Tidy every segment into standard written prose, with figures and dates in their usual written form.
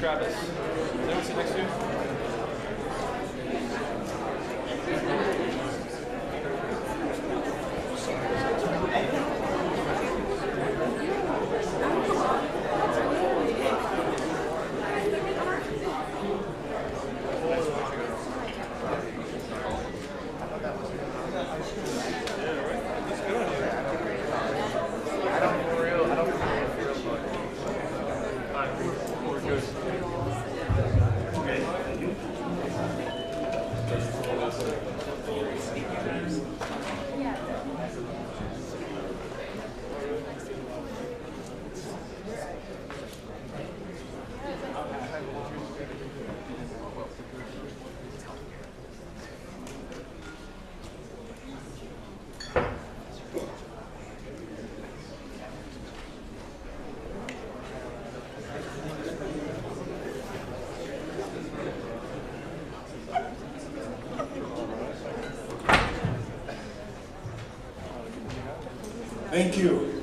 Travis. Is that sit next to you? Thank you.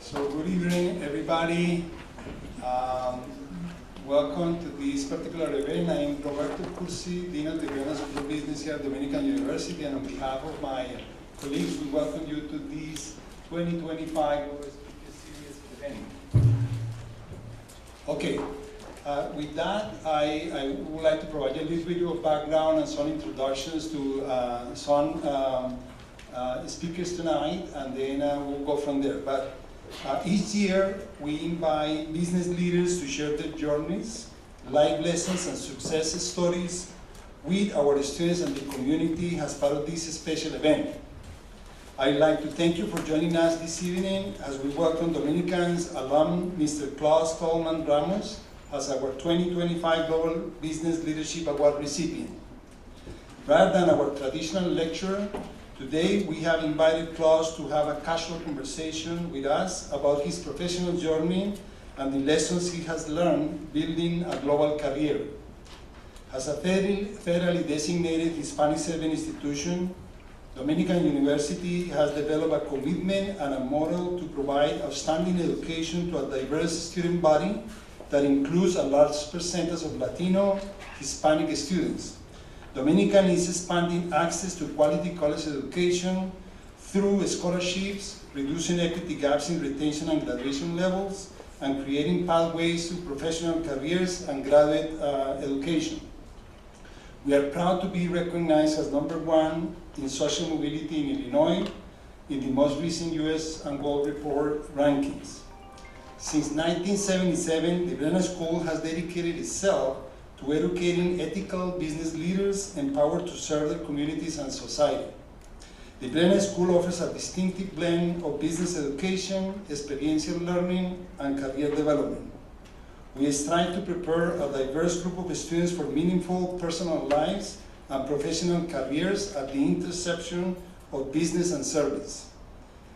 So good evening, everybody. Welcome to this particular event. I am Roberto Cursi, Dean of the Business School of Business here at Dominican University, and on behalf of my colleagues, we welcome you to this 2025 Global Speaker Series event. Okay. With that, I would like to provide a little bit of background and some introductions to some speakers tonight, and then we'll go from there. But each year, we invite business leaders to share their journeys, life lessons, and success stories with our students and the community as part of this special event. I'd like to thank you for joining us this evening as we welcome Dominican's alum, Mr. Klaus Thalmann Ramos, as our 2025 Global Business Leadership Award recipient. Rather than our traditional lecture, today we have invited Klaus to have a casual conversation with us about his professional journey and the lessons he has learned building a global career. As a federally designated Hispanic serving institution, Dominican University has developed a commitment and a model to provide outstanding education to a diverse student body that includes a large percentage of Latino, Hispanic students. Dominican is expanding access to quality college education through scholarships, reducing equity gaps in retention and graduation levels, and creating pathways to professional careers and graduate education. We are proud to be recognized as #1 in social mobility in Illinois in the most recent US and World Report rankings. Since 1977, the Bachelor School has dedicated itself to educating ethical business leaders empowered to serve their communities and society. The Bachelor School offers a distinctive blend of business education, experiential learning, and career development. We strive to prepare a diverse group of students for meaningful personal lives and professional careers at the intersection of business and service.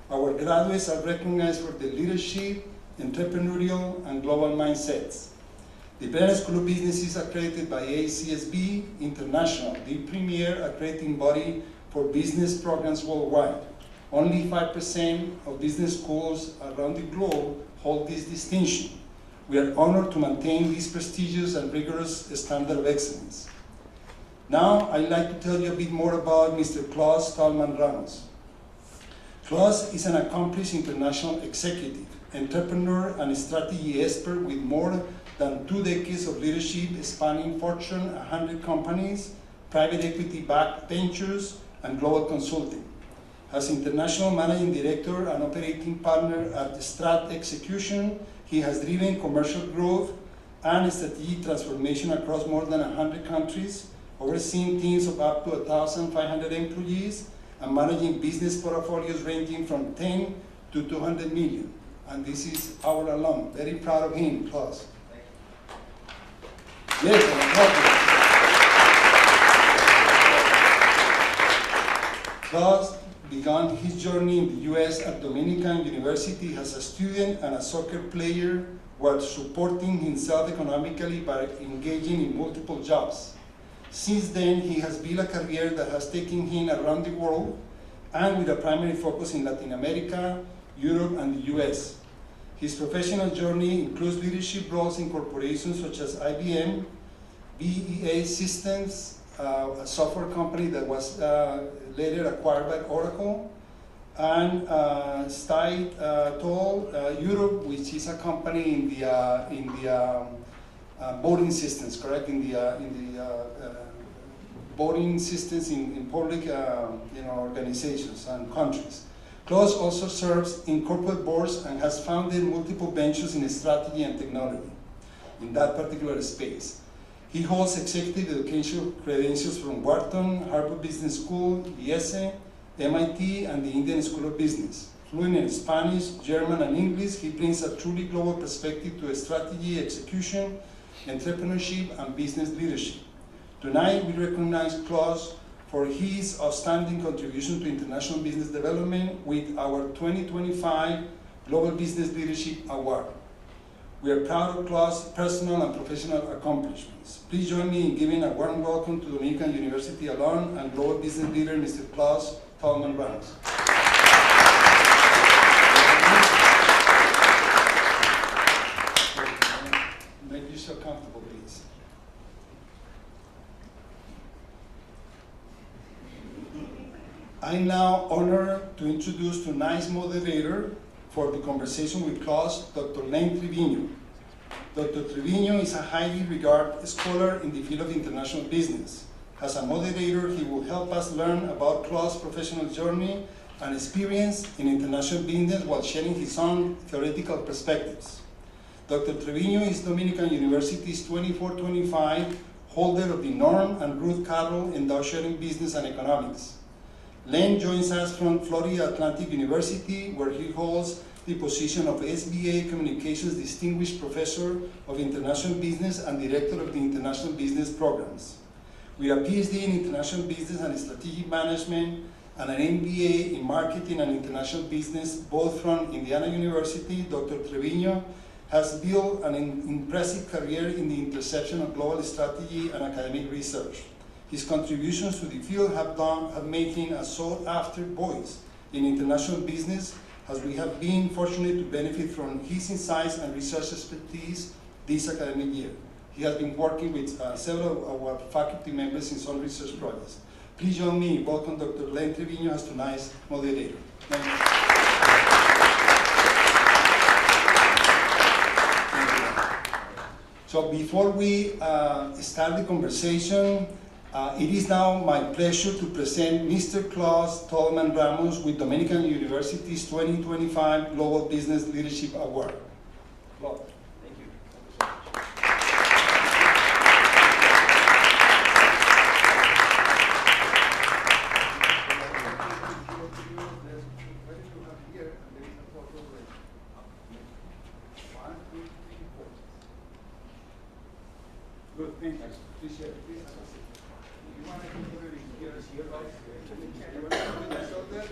Our graduates are recognized for their leadership, entrepreneurial, and global mindsets. The Bachelor School of Business is accredited by ACSB International, the premier accrediting body for business programs worldwide. Only 5% of business schools around the globe hold this distinction. We are honored to maintain this prestigious and rigorous standard of excellence. Now, I'd like to tell you a bit more about Mr. Klaus Thalmann Ramos. Klaus is an accomplished international executive, entrepreneur, and strategy expert with more than 2 decades of leadership spanning Fortune 100 companies, private equity-backed ventures, and global consulting. As international managing director and operating partner at Strat Execution, he has driven commercial growth and strategic transformation across more than 100 countries, overseeing teams of up to 1,500 employees, and managing business portfolios ranging from 10 to 200 million. And this is our alum. Very proud of him, Klaus. Yes, Klaus began his journey in the US at Dominican University as a student and a soccer player, while supporting himself economically by engaging in multiple jobs. Since then, he has built a career that has taken him around the world, and with a primary focus in Latin America, Europe, and the US. His professional journey includes leadership roles in corporations such as IBM, BEA Systems, a software company that was later acquired by Oracle, and Toll Europe, which is a company in the voting systems, correct? In the voting systems in public organizations and countries. Klaus also serves in corporate boards and has founded multiple ventures in strategy and technology in that particular space. He holds executive education credentials from Wharton, Harvard Business School, IESE, MIT, and the Indian School of Business. Fluent in Spanish, German, and English, he brings a truly global perspective to strategy, execution, entrepreneurship, and business leadership. Tonight, we recognize Klaus for his outstanding contribution to international business development with our 2025 Global Business Leadership Award. We are proud of Klaus' personal and professional accomplishments. Please join me in giving a warm welcome to Dominican University alum and global business leader, Mr. Klaus Thalmann Ramos. Make yourself comfortable, please. I'm now honored to introduce tonight's moderator for the conversation with Klaus, Dr. Len Trevino. Dr. Trevino is a highly regarded scholar in the field of international business. As a moderator, he will help us learn about Klaus' professional journey and experience in international business while sharing his own theoretical perspectives. Dr. Trevino is Dominican University's 24-25 holder of the Norm and Ruth Carroll Endowed Sharing Business and Economics. Len joins us from Florida Atlantic University, where he holds the position of SBA Communications Distinguished Professor of International Business and Director of the International Business Programs. With a PhD in International Business and Strategic Management and an MBA in Marketing and International Business, both from Indiana University, Dr. Trevino has built an impressive career in the intersection of global strategy and academic research. His contributions to the field have made him a sought-after voice in international business, as we have been fortunate to benefit from his insights and research expertise this academic year. He has been working with several of our faculty members in some research projects. Please join me in welcome Dr. Len Trevino as tonight's moderator. Thank you. So before we start the conversation, it is now my pleasure to present Mr. Klaus Thalmann Ramos with Dominican University's 2025 Global Business Leadership Award. Klaus. Thank you. Good, thank you. Appreciate it. Please have a seat. You want to put it here as here, guys? You want to put it shoulder?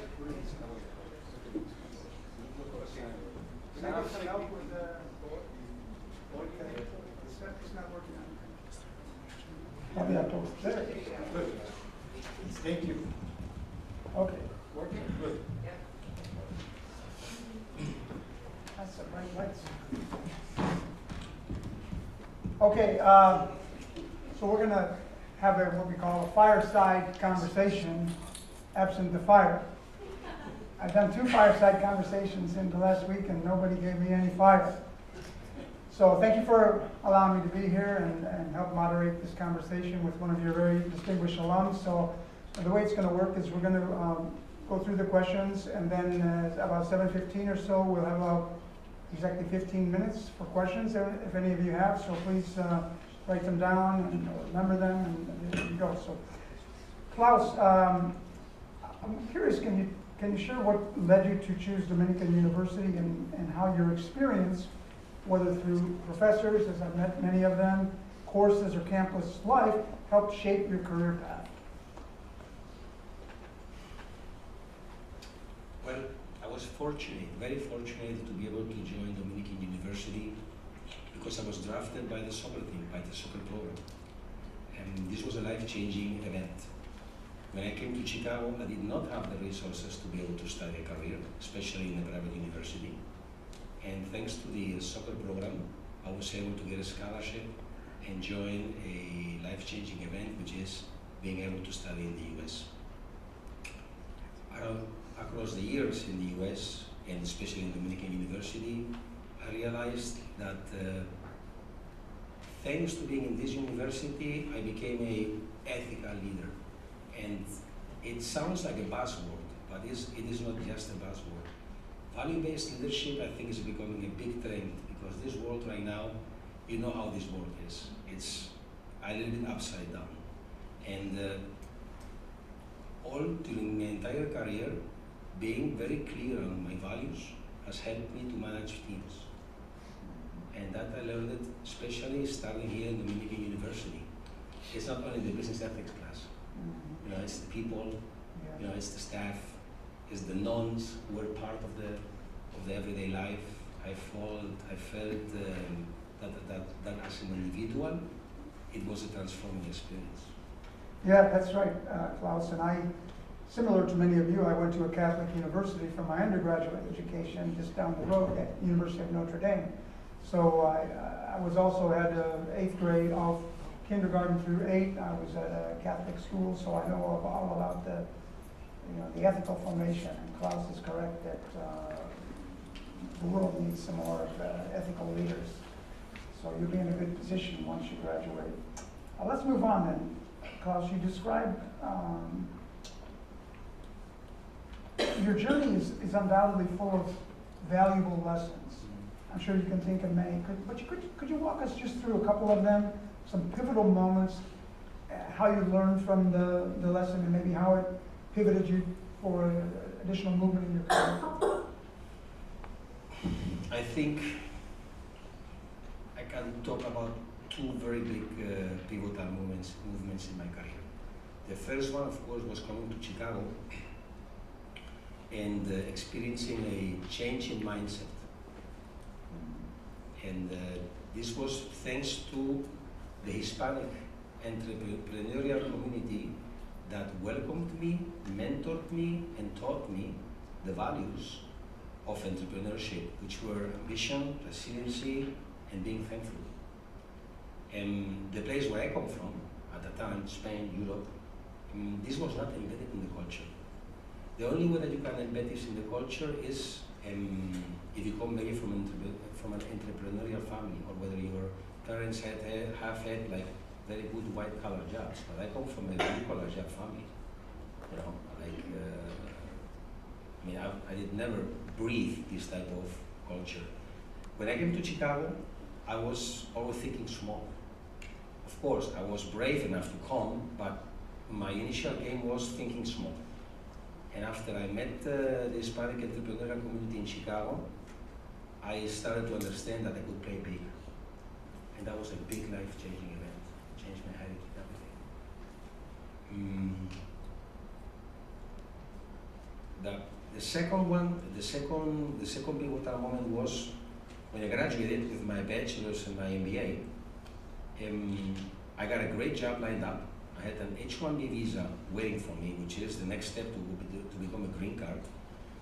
Now with the step is not working out. There. Good. Thank you. Okay. Working? Good. That's the right lights. Okay, so we're gonna have what we call a fireside conversation, absent the fire. I've done 2 fireside conversations in the last week and nobody gave me any fire. So thank you for allowing me to be here and help moderate this conversation with one of your very distinguished alums. So the way it's going to work is we're going to go through the questions, and then about 7:15 or so, we'll have exactly 15 minutes for questions, if any of you have. So please write them down and remember them, and there you go. So Klaus, I'm curious, can you share what led you to choose Dominican University and how your experience, whether through professors, as I've met many of them, courses, or campus life, helped shape your career path? Well, I was fortunate, very fortunate, to be able to join Dominican University because I was drafted by the soccer team, by the soccer program. And this was a life-changing event. When I came to Chicago, I did not have the resources to be able to study a career, especially in a private university. And thanks to the soccer program, I was able to get a scholarship and join a life-changing event, which is being able to study in the US. Across the years in the US, and especially in Dominican University, I realized that thanks to being in this university, I became an ethical leader. And it sounds like a buzzword, but it is not just a buzzword. Value-based leadership, I think, is becoming a big trend, because this world right now, you know how this world is. It's a little bit upside down. And all during my entire career, being very clear on my values has helped me to manage teams. And that I learned it, especially starting here in Dominican University. It's not only the business ethics class. You know, it's the people, you know, it's the staff, it's the nuns who are part of the everyday life. I felt that as an individual, it was a transforming experience. Yeah, that's right, Klaus. And similar to many of you, I went to a Catholic university for my undergraduate education just down the road at University of Notre Dame. So I was also had 8th grade, all kindergarten through 8. I was at a Catholic school, so I know all about the ethical formation. And Klaus is correct that the world needs some more ethical leaders. So you'll be in a good position once you graduate. Let's move on then. Klaus, you described your journey is undoubtedly full of valuable lessons. I'm sure you can think of many, but could you walk us just through a couple of them, some pivotal moments, how you learned from the lesson, and maybe how it pivoted you for additional movement in your career? I think I can talk about 2 very big pivotal movements in my career. The first one, of course, was coming to Chicago and experiencing a change in mindset. And this was thanks to the Hispanic entrepreneurial community that welcomed me, mentored me, and taught me the values of entrepreneurship, which were ambition, resiliency, and being thankful. And the place where I come from, at the time, Spain, Europe, this was not embedded in the culture. The only way that you can embed this in the culture is if you come maybe from an entrepreneurial family, or whether your parents have had like very good white-collar jobs. But I come from a blue-collar job family. You know, like I did never breathe this type of culture. When I came to Chicago, I was always thinking small. Of course, I was brave enough to come, but my initial game was thinking small. And after I met the Hispanic entrepreneurial community in Chicago, I started to understand that I could play big. And that was a big life-changing event. Changed my attitude, everything. The second pivotal moment was when I graduated with my bachelor's and my MBA. I got a great job lined up. I had an H-1B visa waiting for me, which is the next step to become a green card.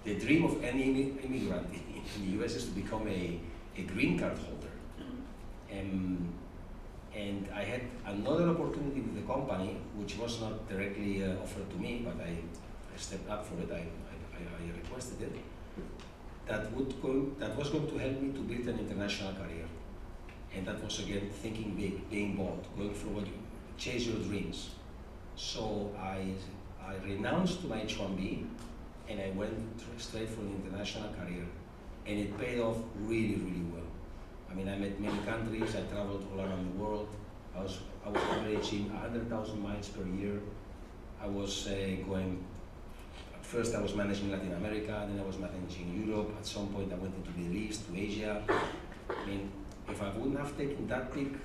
The dream of any immigrant in the US is to become a green card holder. And I had another opportunity with the company, which was not directly offered to me, but I stepped up for it, I requested it, that was going to help me to build an international career. And that was again thinking big, being bold, going forward, chase your dreams. So I renounced to my H1B and I went straight for an international career. And it paid off really, really well. I mean, I met many countries, I traveled all around the world. I was averaging 100,000 miles per year. I was going, at first I was managing Latin America, then I was managing Europe. At some point I went into the Middle East, to Asia. I mean, if I wouldn't have taken that big,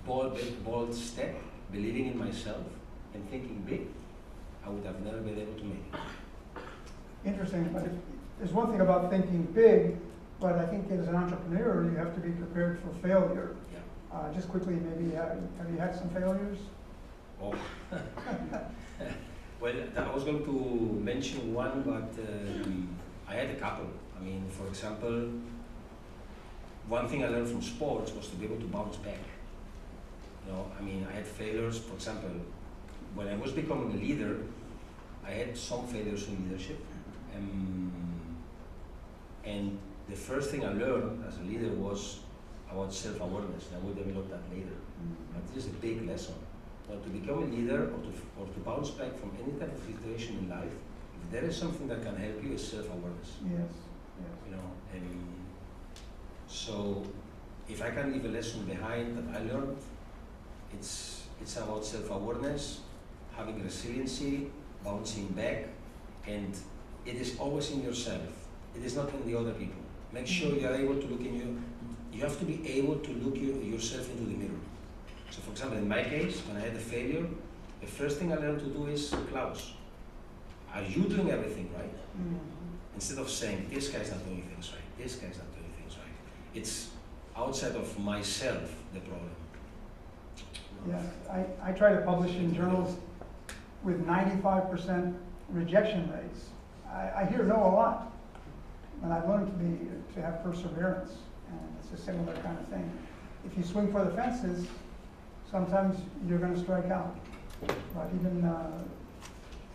bold step, believing in myself and thinking big, I would have never been able to make it. Interesting, but there's one thing about thinking big, but I think as an entrepreneur, you have to be prepared for failure. Yeah. Just quickly, maybe, have you had some failures? Oh. Well, I was going to mention one, but I had a couple. I mean, for example, one thing I learned from sports was to be able to bounce back. You know, I mean, I had failures. For example, when I was becoming a leader, I had some failures in leadership. And the first thing I learned as a leader was about self-awareness, and I will develop that later. But this is a big lesson. Now, to become a leader or to bounce back from any type of situation in life, if there is something that can help you, is self-awareness. Yes, yes. You know, so if I can leave a lesson behind that I learned, it's about self-awareness, having resiliency, bouncing back, and it is always in yourself. It is not in the other people. Make sure you are able to look in you. You have to be able to look yourself into the mirror. So for example, in my case, when I had a failure, the first thing I learned to do is, Klaus, are you doing everything right? Instead of saying, this guy's not doing things right, this guy's not doing things right. It's outside of myself, the problem. Yes, I try to publish in journals with 95% rejection rates. I hear no a lot, and I've learned to have perseverance, and it's a similar kind of thing. If you swing for the fences, sometimes you're going to strike out. But even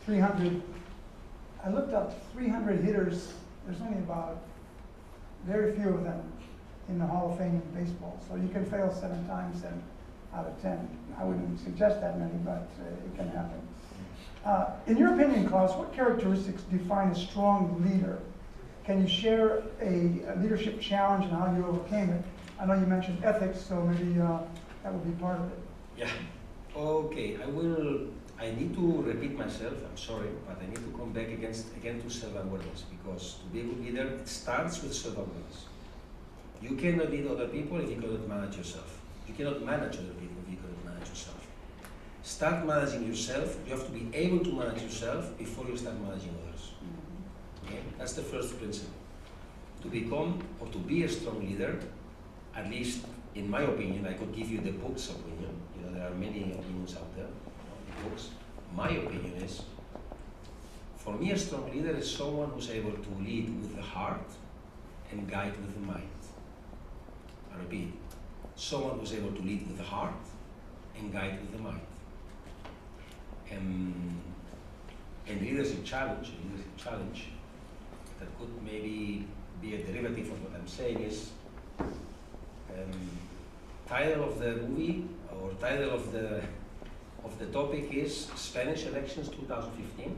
300, I looked up 300 hitters. There's only about very few of them in the Hall of Fame in baseball. So you can fail 7 times out of 10. I wouldn't suggest that many, but it can happen. In your opinion, Klaus, what characteristics define a strong leader? Can you share a leadership challenge and how you overcame it? I know you mentioned ethics, so maybe that would be part of it. Yeah. Okay, I need to repeat myself, I'm sorry, but I need to come back again to self-awareness, because to be a good leader, it starts with self-awareness. You cannot lead other people if you cannot manage yourself. You cannot manage other people if you cannot manage yourself. Start managing yourself. You have to be able to manage yourself before you start managing others. Okay? That's the first principle. To become or to be a strong leader, at least in my opinion, I could give you the book's opinion. You know, there are many opinions out there, the books. My opinion is, for me, a strong leader is someone who's able to lead with the heart and guide with the mind. I repeat, someone who's able to lead with the heart and guide with the mind. And leadership challenge that could maybe be a derivative of what I'm saying is, title of the movie or title of the topic is Spanish Elections 2015.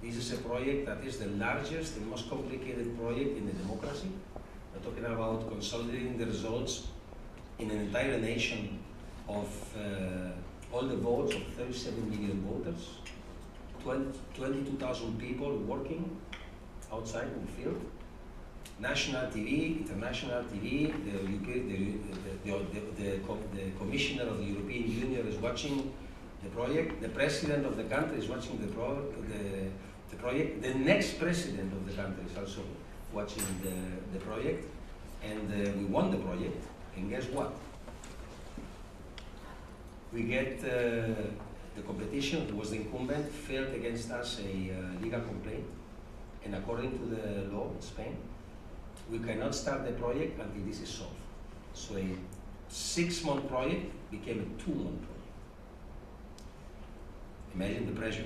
This is a project that is the largest and most complicated project in the democracy. We're talking about consolidating the results in an entire nation of all the votes of 37 million voters, 22,000 people working outside in the field, national TV, international TV, the Commissioner of the European Union is watching the project, the President of the country is watching the project, the next President of the country is also watching the project, and we won the project, and guess what? We get the competition, who was the incumbent, filed against us a legal complaint, and according to the law in Spain, we cannot start the project until this is solved. So a 6-month project became a 2-month project. Imagine the pressure.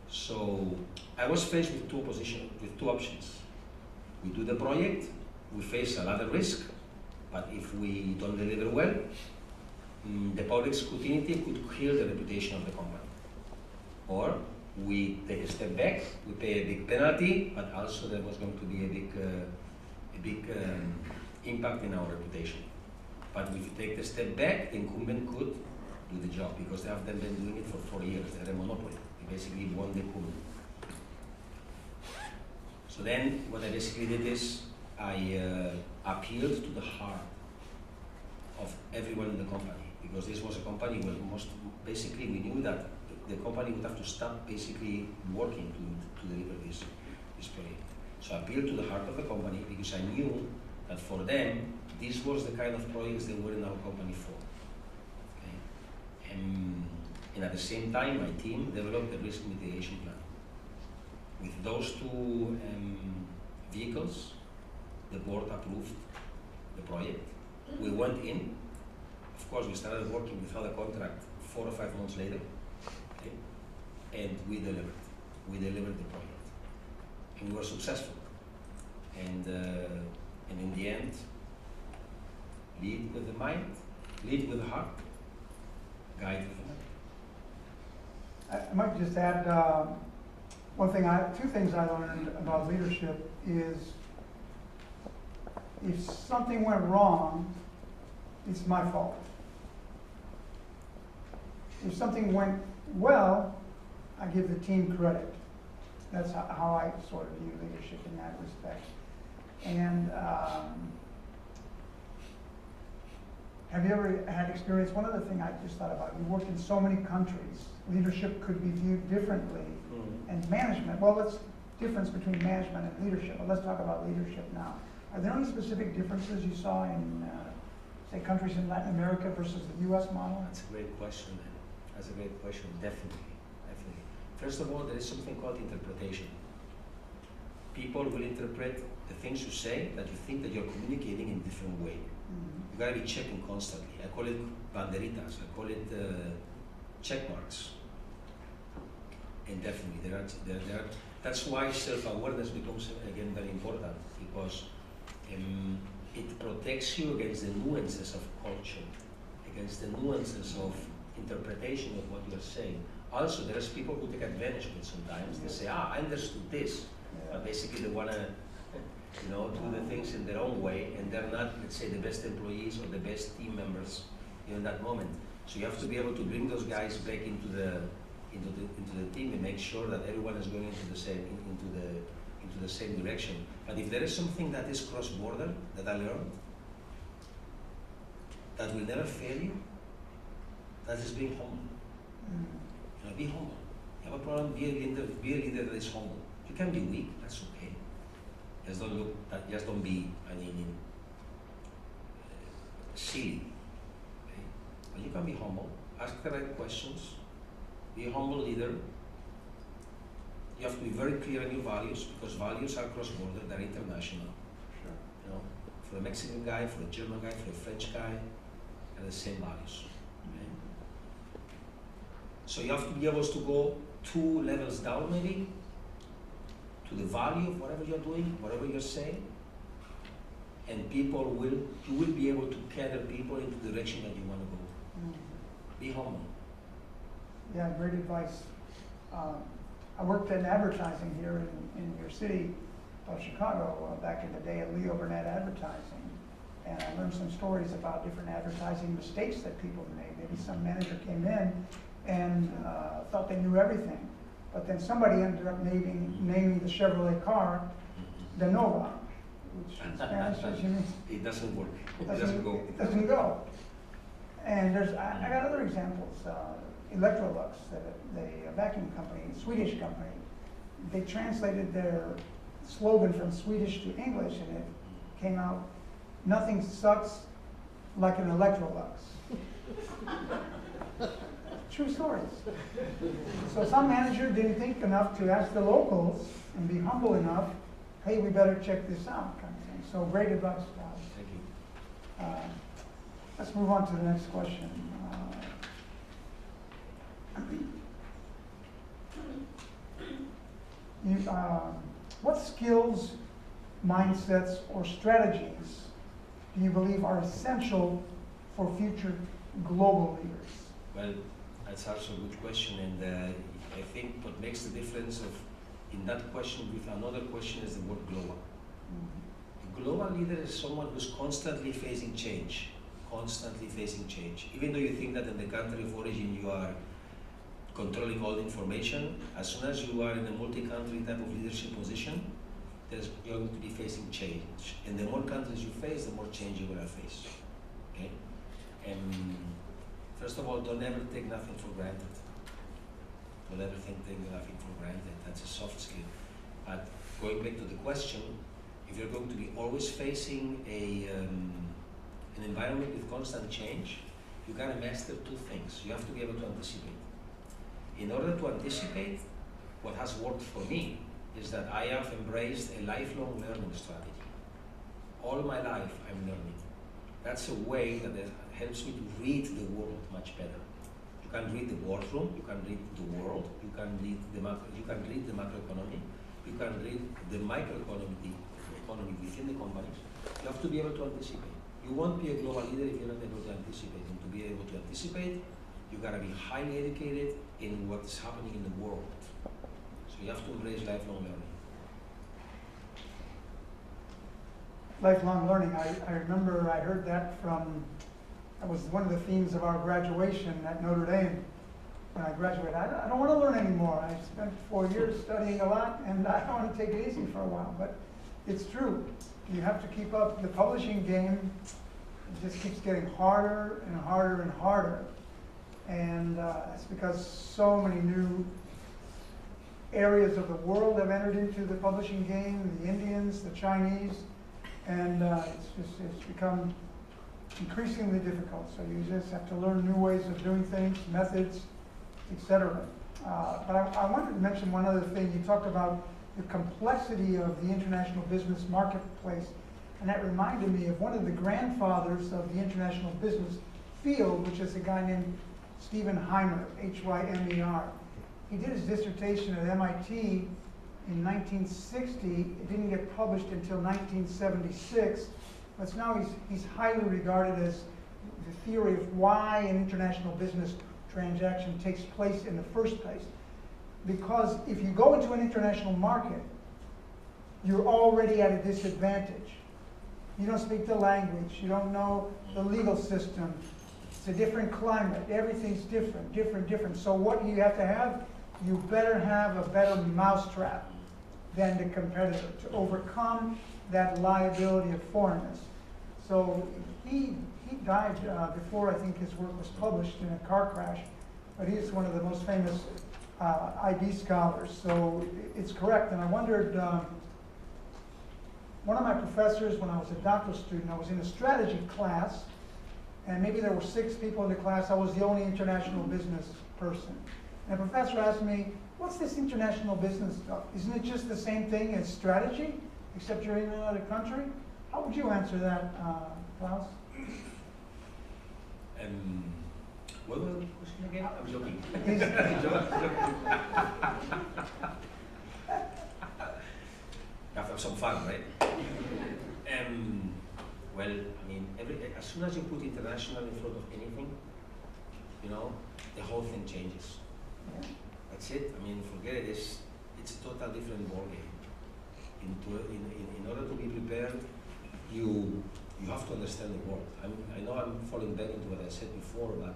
So I was faced with two options. We do the project, we face a lot of risk, but if we don't deliver well, the public scrutiny could kill the reputation of the company. Or we take a step back, we pay a big penalty, but also there was going to be a big impact in our reputation. But if you take the step back, the incumbent could do the job because they have been doing it for 4 years. They're a monopoly. They basically won the coup. So then what I basically did is I appealed to the heart of everyone in the company, because this was a company where basically we knew that the company would have to stop basically working to deliver this project. So I appealed to the heart of the company because I knew that for them, this was the kind of projects they were in our company for. Okay? And at the same time, my team developed a risk mitigation plan. With those two vehicles, the board approved the project. We went in. Of course, we started working without a contract 4 or 5 months later, okay? And we delivered. We delivered the project, and we were successful. And in the end, lead with the mind, lead with the heart, guide with the mind. I might just add two things I learned about leadership is if something went wrong, it's my fault. If something went well, I give the team credit. That's how I sort of view leadership in that respect. And have you ever had experience? One other thing I just thought about, you worked in so many countries. Leadership could be viewed differently. And management, well, let's difference between management and leadership. But let's talk about leadership now. Are there any specific differences you saw in, say, countries in Latin America versus the U.S. model? That's a great question, man. That's a great question, definitely. First of all, there is something called interpretation. People will interpret the things you say that you think that you're communicating in a different way. You gotta be checking constantly. I call it banderitas, I call it check marks. And definitely, that's why self-awareness becomes, again, very important, because it protects you against the nuances of culture, against the nuances of interpretation of what you are saying. Also, there's people who take advantage of it sometimes. They say, I understood this, but basically they want to do the things in their own way, and they're not, let's say, the best employees or the best team members in that moment. So you have to be able to bring those guys back into the team and make sure that everyone is going into the same direction. But if there is something that is cross-border that I learned, that will never fail you, that is being humble. Be humble. You have a problem, be a leader that is humble. You can be weak, that's okay. Just don't be, silly. Okay? But you can be humble, ask the right questions, be a humble leader. You have to be very clear on your values, because values are cross-border, they're international. Sure. For a Mexican guy, for a German guy, for a French guy, they're the same values. Okay? So you have to be able to go 2 levels down, maybe, to the value of whatever you're doing, whatever you're saying, and you will be able to carry people into the direction that you want to go. Be humble. Yeah, great advice. I worked in advertising here in your city of Chicago back in the day at Leo Burnett Advertising, and I learned some stories about different advertising mistakes that people made. Maybe some manager came in and thought they knew everything, but then somebody ended up naming the Chevrolet car the Nova, which in Spanish means it doesn't work. It doesn't go. And I got other examples. Electrolux, the vacuum company, Swedish company, they translated their slogan from Swedish to English, and it came out, "Nothing sucks like an Electrolux." True stories. So some manager didn't think enough to ask the locals and be humble enough, hey, we better check this out, kind of thing. So great advice, Klaus. Thank you. Let's move on to the next question. What skills, mindsets, or strategies do you believe are essential for future global leaders? Well, that's also a good question, and I think what makes the difference in that question with another question is the word global. A global leader is someone who's constantly facing change, Even though you think that in the country of origin you are controlling all the information, as soon as you are in a multi-country type of leadership position, you're going to be facing change. And the more countries you face, the more change you're going to face. Okay? And first of all, don't ever take nothing for granted. Don't ever take nothing for granted. That's a soft skill. But going back to the question, if you're going to be always facing an environment with constant change, you got to master two things. You have to be able to anticipate. In order to anticipate, what has worked for me is that I have embraced a lifelong learning strategy. All my life, I'm learning. That's a way that helps me to read the world much better. You can read the boardroom, you can read the world, you can read the macroeconomy, you can read the microeconomy within the companies. You have to be able to anticipate. You won't be a global leader if you're not able to anticipate. And to be able to anticipate, you gotta be highly educated in what's happening in the world. So you have to embrace lifelong learning. Lifelong learning, I remember I heard that that was one of the themes of our graduation at Notre Dame. When I graduated, I don't want to learn anymore. I spent 4 years studying a lot, and I don't want to take it easy for a while. But it's true. You have to keep up. The publishing game just keeps getting harder and harder and harder. And it's because so many new areas of the world have entered into the publishing game, the Indians, the Chinese, and it's become increasingly difficult. So you just have to learn new ways of doing things, methods, etc. But I wanted to mention one other thing. You talked about the complexity of the international business marketplace, and that reminded me of one of the grandfathers of the international business field, which is a guy named Stephen Hymer, H-Y-M-E-R. He did his dissertation at MIT in 1960. It didn't get published until 1976, but now he's highly regarded as the theory of why an international business transaction takes place in the first place. Because if you go into an international market, you're already at a disadvantage. You don't speak the language, you don't know the legal system, it's a different climate, everything's different. So what you have to have, you better have a better mousetrap than the competitor to overcome that liability of foreignness. So he died before I think his work was published in a car crash, but he's one of the most famous IB scholars, so it's correct. And I wondered, one of my professors when I was a doctoral student, I was in a strategy class, and maybe there were 6 people in the class. I was the only international business person. And the professor asked me, what's this international business stuff? Isn't it just the same thing as strategy, except you're in another country? How would you answer that, Klaus? What was the question again? I'm joking. Have some fun, right? Well, I mean, as soon as you put international in front of anything, you know, the whole thing changes. Yeah. That's it. I mean, forget it. It's a total different ballgame. In order to be prepared, you have to understand the world. I know I'm falling back into what I said before, but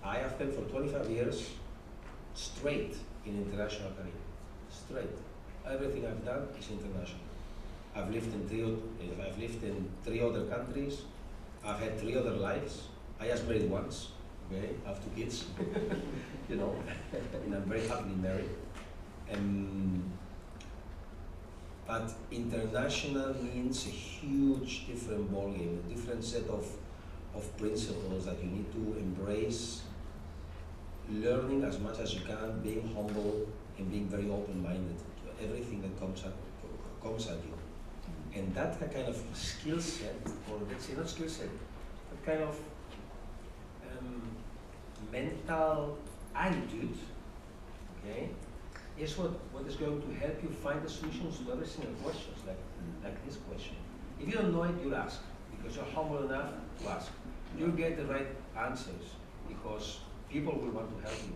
I have been for 25 years straight in international career. Straight. Everything I've done is international. I've lived in 3 other countries. I've had 3 other lives. I just married once. Okay, I have 2 kids. You know, and I'm very happily married. But international means a huge different ballgame, a different set of principles that you need to embrace, learning as much as you can, being humble and being very open-minded to everything that comes at you. And that kind of skill set, or let's say not skill set, kind of mental attitude, okay, is what is going to help you find the solutions to every single questions, like this question. If you don't know it, you'll ask, because you're humble enough to ask. You'll get the right answers, because people will want to help you.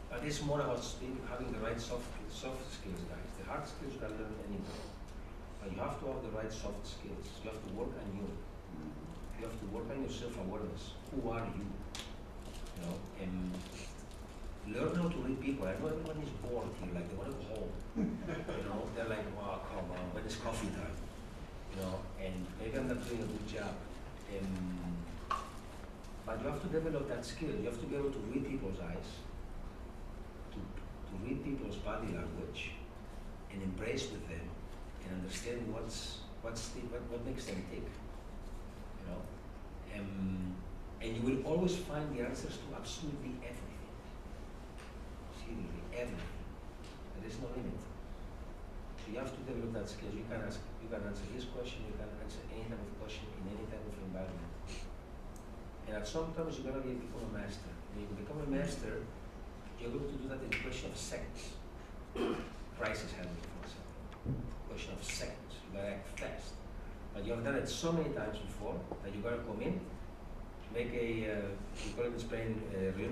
But it's more about having the right soft skills, guys. The hard skills you can learn anywhere. But you have to have the right soft skills. You have to work on you. You have to work on your self-awareness. Who are you? You know, and learn how to read people. I know everyone is bored here, like they want to go home. You know, they're like, wow, come on, when is coffee time? You know, and maybe I'm not doing a good job. But you have to develop that skill. You have to be able to read people's eyes, to read people's body language, and embrace with them, and understand what makes them tick. You know, and you will always find the answers to absolutely everything. Seriously, everything. There is no limit. So you have to develop that skill. You can answer this question. You can answer any type of question in any type of environment. And at some times you're going to become a master. When you become a master, you're going to do that in a question of seconds. Crisis handling, for example. Question of seconds. You got to act fast. But you have done it so many times before that you got to come in, make a, we call it in Spain, real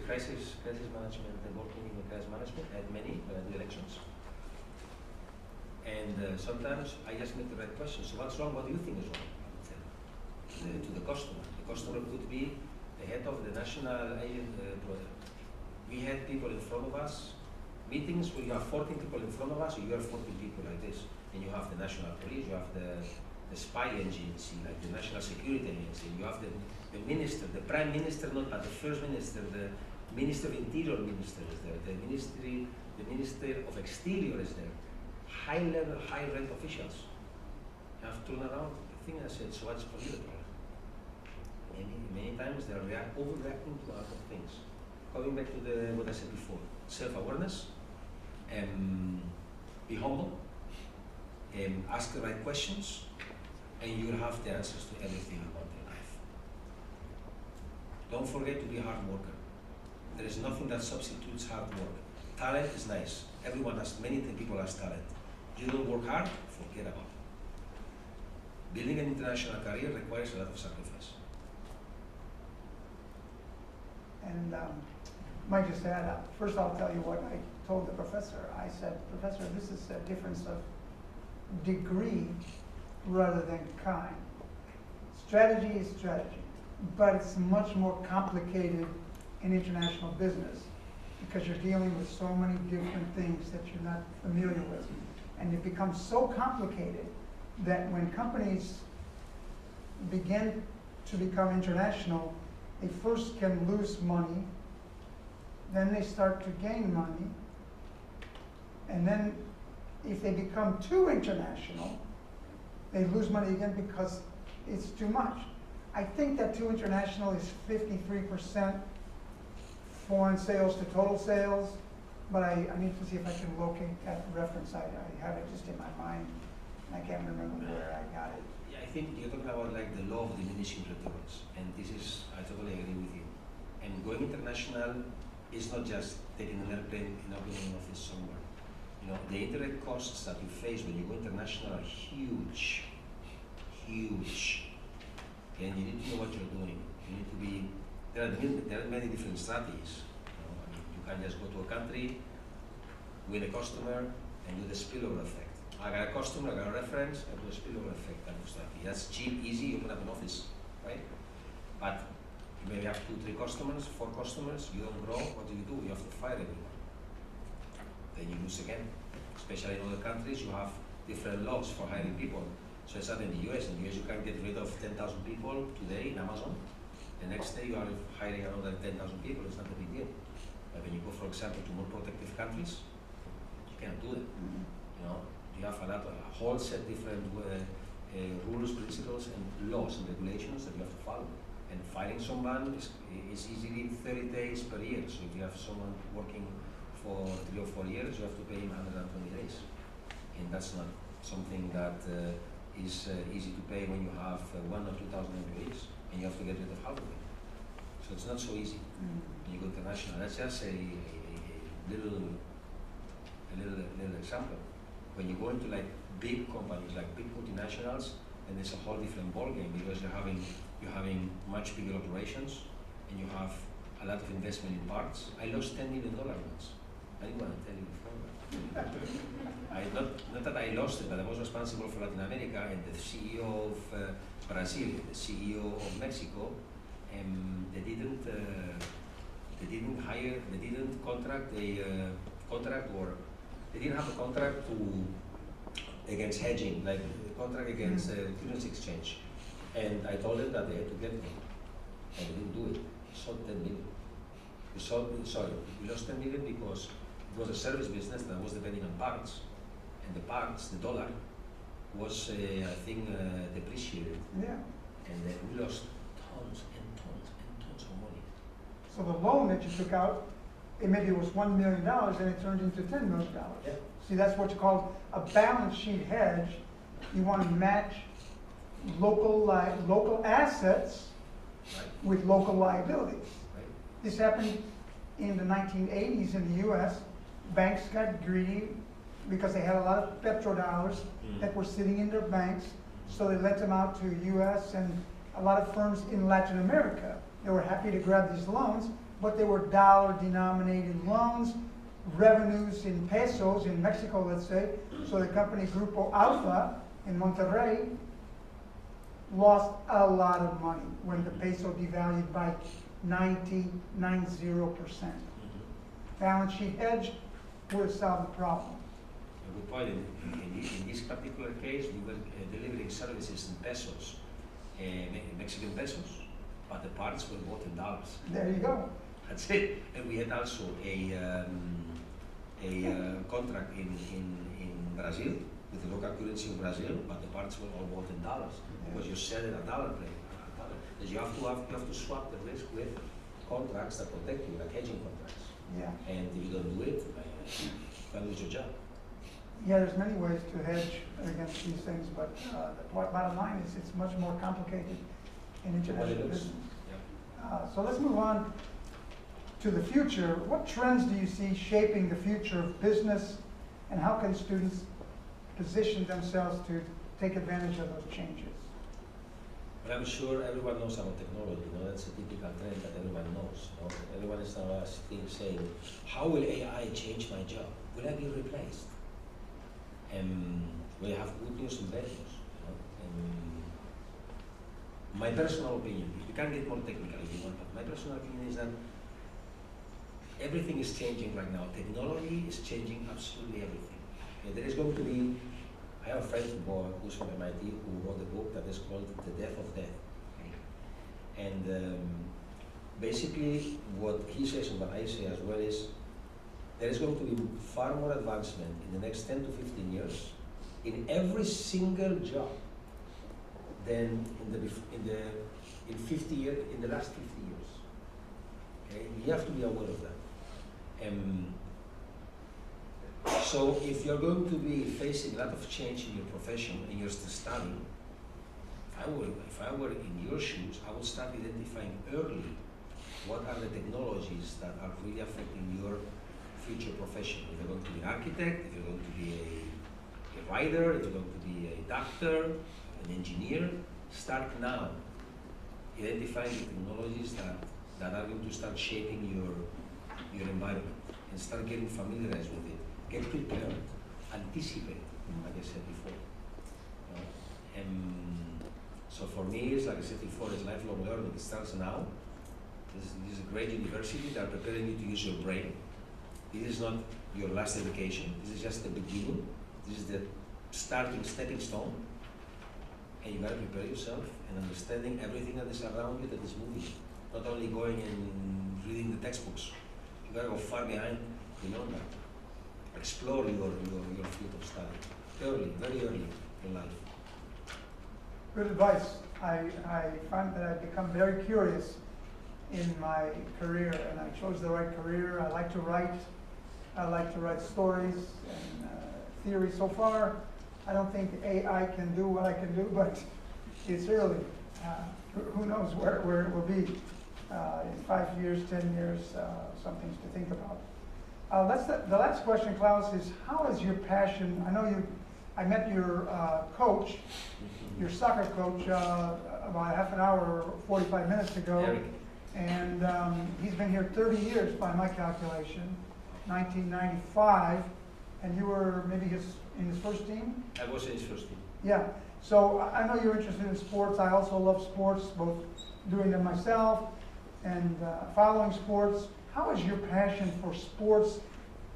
crisis management, and working in crisis management. I had many when I do elections. And sometimes I just make the right question. So what's wrong? What do you think is wrong? To the customer. The customer could be the head of the national agent product. We had people in front of us, meetings where you have 14 people in front of us, or you have 14 people like this. And you have the national police, you have the spy agency, like the national security agency, you have the minister, the prime minister, not but the first minister, the minister of interior minister is there, the minister of exterior is there. High level, high rank officials. You have to turn around the thing and say, so what's for you the problem? Many times they are overreacting to a lot of things. Coming back to what I said before, self-awareness, be humble, ask the right questions, and you will have the answers to everything about your life. Don't forget to be a hard worker. There is nothing that substitutes hard work. Talent is nice. Everyone has, many people has talent. You don't work hard, forget about it. Building an international career requires a lot of sacrifice. And might just add, first I'll tell you what I told the professor. I said, Professor, this is a difference of degree rather than kind. Strategy is strategy, but it's much more complicated in international business because you're dealing with so many different things that you're not familiar with. And it becomes so complicated that when companies begin to become international, they first can lose money, then they start to gain money, and then if they become too international, they lose money again because it's too much. I think that too international is 53% foreign sales to total sales, but I need to see if I can locate that reference. I have it just in my mind, and I can't remember where I got it. I think you're talking about like the law of diminishing returns, and this is, I totally agree with you. And going international is not just taking an airplane and opening an office somewhere. You know, the indirect costs that you face when you go international are huge, huge. And you need to know what you're doing. You need to be, there are many different strategies. You know, I mean, you can just go to a country, win a customer, and do the spillover effect. I got a customer, I got a reference, I do a spillover effect type of strategy. That's cheap, easy, you open up an office, right? But you maybe have 2, 3 customers, 4 customers, you don't grow, what do? You have to fire everyone. Then you lose again. Especially in other countries, you have different laws for hiring people. So it's not in the US. In the US, you can get rid of 10,000 people today in Amazon. The next day, you are hiring another 10,000 people. It's not a big deal. But when you go, for example, to more protective countries, you can't do it. You know, you have a whole set different rules, principles, and laws and regulations that you have to follow. And firing someone is easily 30 days per year. So if you have someone working for 3 or 4 years, you have to pay him 120 days. And that's not something that is easy to pay when you have 1,000 or 2,000 employees and you have to get rid of half of them. So it's not so easy. When you go international, that's just a little example. When you go into like big companies, like big multinationals, then it's a whole different ballgame because you're having much bigger operations and you have a lot of investment in parts. I lost $10 million once. I didn't want to tell you before that. Not that I lost it, but I was responsible for Latin America, and the CEO of Brazil, the CEO of Mexico, they didn't contract they didn't have a contract against hedging, like a contract against currency exchange. And I told them that they had to get one, and they didn't do it. We sold 10 million. We lost 10 million because it was a service business that was depending on parts, and the parts, the dollar, was I think depreciated. Yeah. And then we lost tons and tons and tons of money. So the loan that you took out, maybe it was $1 million and it turned into $10 million. Yeah. See, that's what you call a balance sheet hedge. You want to match local assets with local liabilities. Right. This happened in the 1980s in the US. Banks got greedy because they had a lot of petrodollars that were sitting in their banks, so they lent them out to US and a lot of firms in Latin America. They were happy to grab these loans, but they were dollar-denominated loans, revenues in pesos in Mexico, let's say. So the company Grupo Alfa in Monterrey lost a lot of money when the peso devalued by 90%. Balance sheet hedge would have solved the problem. A good point. In this particular case, we were delivering services in pesos, Mexican pesos, but the parts were bought in dollars. There you go. That's it. And we had also a contract in Brazil with the local currency of Brazil, but the parts were all bought in dollars because you sell it at dollar rate. You have to swap the risk with contracts that protect you, like hedging contracts. Yeah. And if you don't do it, you can lose your job. Yeah, there's many ways to hedge against these things, but the bottom line is it's much more complicated in international business. So let's move on to the future. What trends do you see shaping the future of business, and how can students position themselves to take advantage of those changes? But I'm sure everyone knows about technology. That's a typical trend that everyone knows. Everyone is now saying, how will AI change my job? Will I be replaced? We have good news and bad news. My personal opinion, you can get more technical if you want, but my personal opinion is that everything is changing right now. Technology is changing absolutely everything. There is going to be, I have a friend who's from MIT who wrote a book that is called The Death of Death. And basically what he says and what I say as well is there is going to be far more advancement in the next 10 to 15 years in every single job than in the last 50 years. Okay? You have to be aware of that. So if you're going to be facing a lot of change in your profession and you're still studying, if I were in your shoes, I would start identifying early what are the technologies that are really affecting your future profession. If you're going to be an architect, if you're going to be a writer, if you're going to be a doctor, an engineer, start now identifying the technologies that are going to start shaping your environment and start getting familiarized with it. Get prepared, anticipate, like I said before. So for me, it's like I said before, it's lifelong learning. It starts now. This is a great university that are preparing you to use your brain. This is not your last education. This is just the beginning. This is the stepping stone. And you gotta prepare yourself and understanding everything that is around you that is moving. Not only going and reading the textbooks. You gotta go far beyond that. Explore your field of study early, very early in life. Good advice. I find that I've become very curious in my career, and I chose the right career. I like to write. I like to write stories and theory. So far, I don't think AI can do what I can do, but it's early. Who knows where it will be in 5 years, 10 years, some things to think about. The last question, Klaus, is how is your passion? I met your coach, your soccer coach, about half an hour or 45 minutes ago. Eric. And he's been here 30 years by my calculation, 1995, and you were maybe in his first team? I was in his first team. Yeah, so I know you're interested in sports. I also love sports, both doing them myself and following sports. How has your passion for sports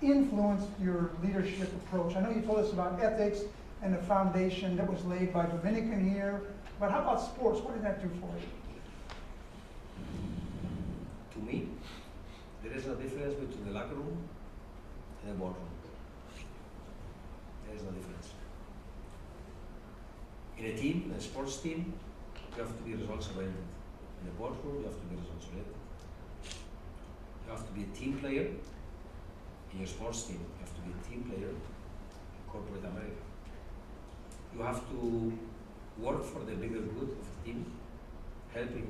influenced your leadership approach? I know you told us about ethics and the foundation that was laid by Dominican here, but how about sports? What did that do for you? To me, there is no difference between the locker room and the boardroom. There is no difference. In a team, in a sports team, you have to be results oriented. In the boardroom, you have to be results oriented. You have to be a team player. In your sports team, you have to be a team player in corporate America. You have to work for the bigger good of the team, helping a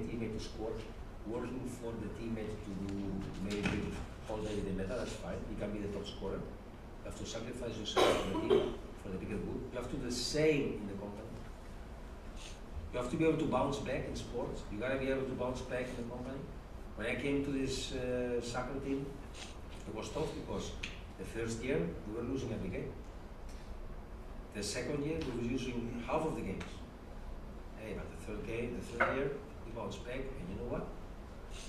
teammate to score, working for the teammate to do maybe hold the medal, that's fine. You can be the top scorer. You have to sacrifice yourself for the team, for the bigger good. You have to do the same in the company. You have to be able to bounce back in sports. You gotta be able to bounce back in the company. When I came to this soccer team, it was tough because the first year we were losing every game. The second year we were losing half of the games. Hey, but the third year, we bounced back, and you know what?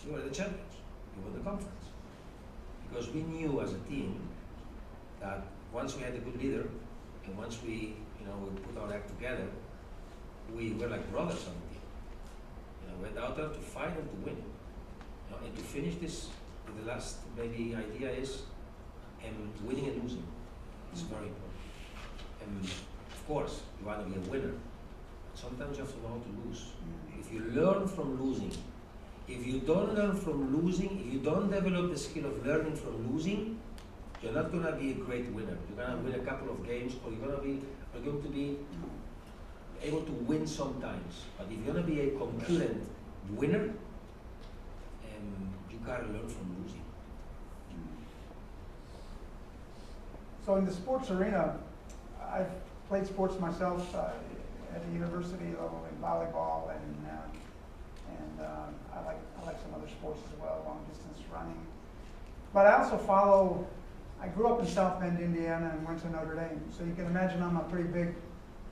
We were the champions. We won the conference. Because we knew as a team that once we had a good leader, and once we put our act together, we were like brothers on the team. We went out there to fight and to win. And to finish this, the last maybe idea is winning and losing. It's very important. Of course, you want to be a winner. Sometimes you have to know how to lose. If you learn from losing, if you don't learn from losing, if you don't develop the skill of learning from losing, you're not going to be a great winner. You're going to win a couple of games, or you're going to be able to win sometimes. But if you're going to be a concurrent winner, you got to learn from losing. So in the sports arena, I've played sports myself at the university level in volleyball, and I like some other sports as well, long distance running. But I also I grew up in South Bend, Indiana, and went to Notre Dame. So you can imagine I'm a pretty big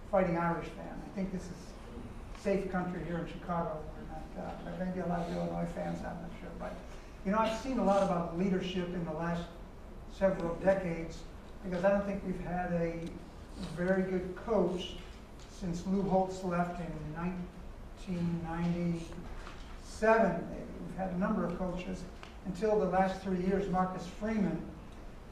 Fighting Irish fan. I think this is safe country here in Chicago. There may be a lot of Illinois fans, I'm not sure. But I've seen a lot about leadership in the last several decades, because I don't think we've had a very good coach since Lou Holtz left in 1997. We've had a number of coaches until the last 3 years. Marcus Freeman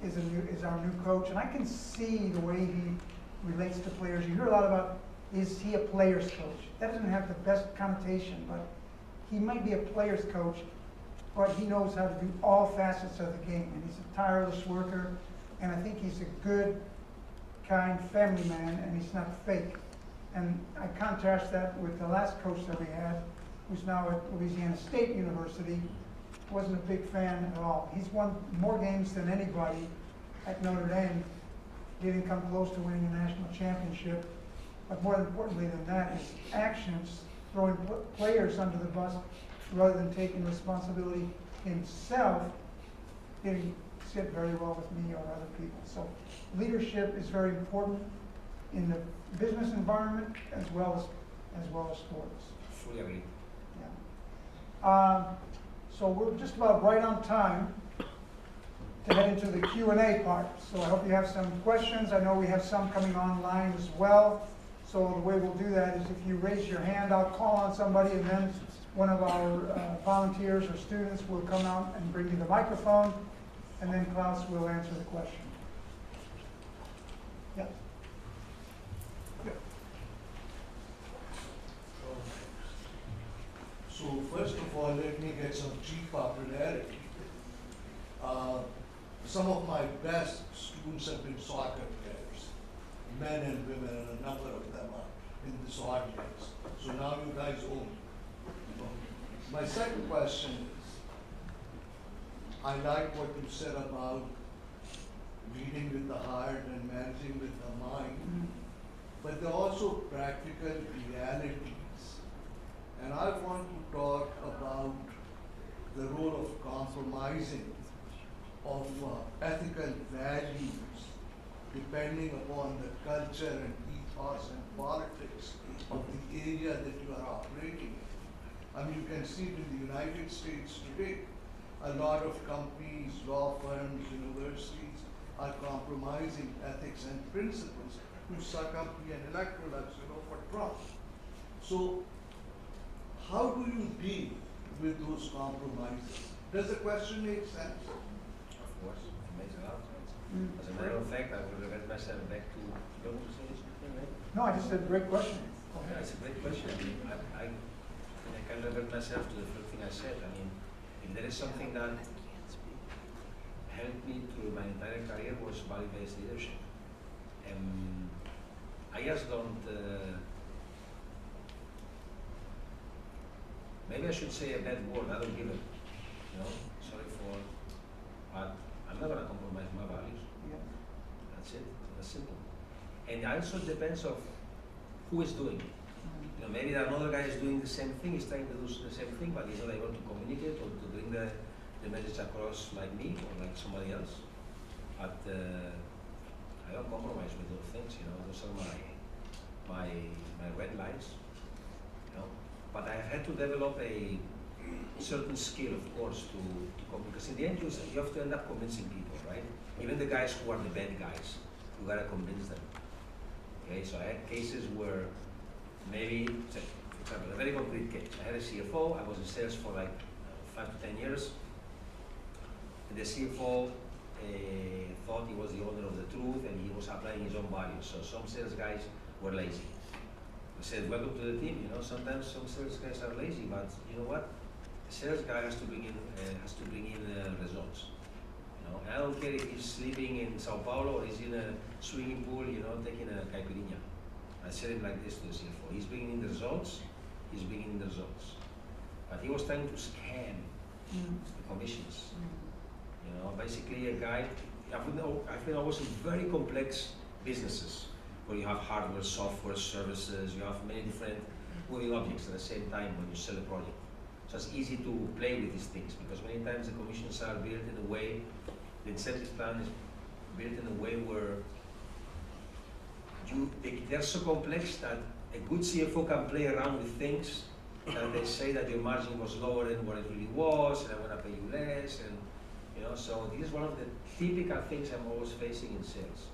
is our new coach, and I can see the way he relates to players. You hear a lot about, is he a player's coach? That doesn't have the best connotation, but he might be a player's coach, but he knows how to do all facets of the game, and he's a tireless worker, and I think he's a good, kind, family man, and he's not fake. And I contrast that with the last coach that we had, who's now at Louisiana State University. Wasn't a big fan at all. He's won more games than anybody at Notre Dame. Didn't come close to winning a national championship. But more importantly than that, his actions, throwing players under the bus rather than taking responsibility himself, didn't sit very well with me or other people. So leadership is very important in the business environment as well as sports. Fully agree. Yeah. So we're just about right on time to head into the Q&A part. So I hope you have some questions. I know we have some coming online as well. So the way we'll do that is if you raise your hand, I'll call on somebody, and then one of our volunteers or students will come out and bring you the microphone, and then Klaus will answer the question. Yeah. So first of all, let me get some cheap popularity. Some of my best students have been soccer players. men and women, and a number of them are in this audience. So now you guys own. My second question is, I like what you said about leading with the heart and managing with the mind, but there are also practical realities. And I want to talk about the role of compromising of ethical values depending upon the culture and ethos and politics of the area that you are operating in. I mean, you can see it in the United States today. A lot of companies, law firms, universities are compromising ethics and principles to suck up the electoral, for Trump. So, how do you deal with those compromises? Does the question make sense? Of course, it makes a lot of sense. As a matter of fact, I will revert myself back to your conversation, right? No, I just said great question. Yeah, it's a great question. I can revert myself to the first thing I said. I mean, if there is something that helped me through my entire career was value-based leadership. I just don't, maybe I should say a bad word, I don't give it, sorry for, but I'm not gonna compromise my values. Yeah. That's it, that's simple. And it also depends of who is doing it. Maybe another guy is doing the same thing, he's trying to do the same thing, but he's not able to communicate or to bring the message across like me or like somebody else. But I don't compromise with those things, those are my red lines. But I have had to develop a certain skill, of course, to because in the end you have to end up convincing people, right? Even the guys who are the bad guys, you gotta convince them. Okay, so I had cases where maybe, for example, a very concrete case. I had a CFO, I was in sales for like 5 to 10 years. And the CFO thought he was the owner of the truth and he was applying his own values. So some sales guys were lazy. I said, welcome to the team. Sometimes some sales guys are lazy, but you know what? The sales guy has to bring in results. And I don't care if he's sleeping in Sao Paulo or he's in a swimming pool, taking a caipirinha. I said it like this to the CFO. He's bringing in the results. He's bringing in the results. But he was trying to scam the commissions. Basically a guy. I've been always in very complex businesses where you have hardware, software, services. You have many different moving objects at the same time when you sell a project. So it's easy to play with these things because many times the commissions are built in a way, the incentive plan is built in a way where they're so complex that a good CFO can play around with things and they say that your margin was lower than what it really was and I'm going to pay you less. And so this is one of the typical things I'm always facing in sales.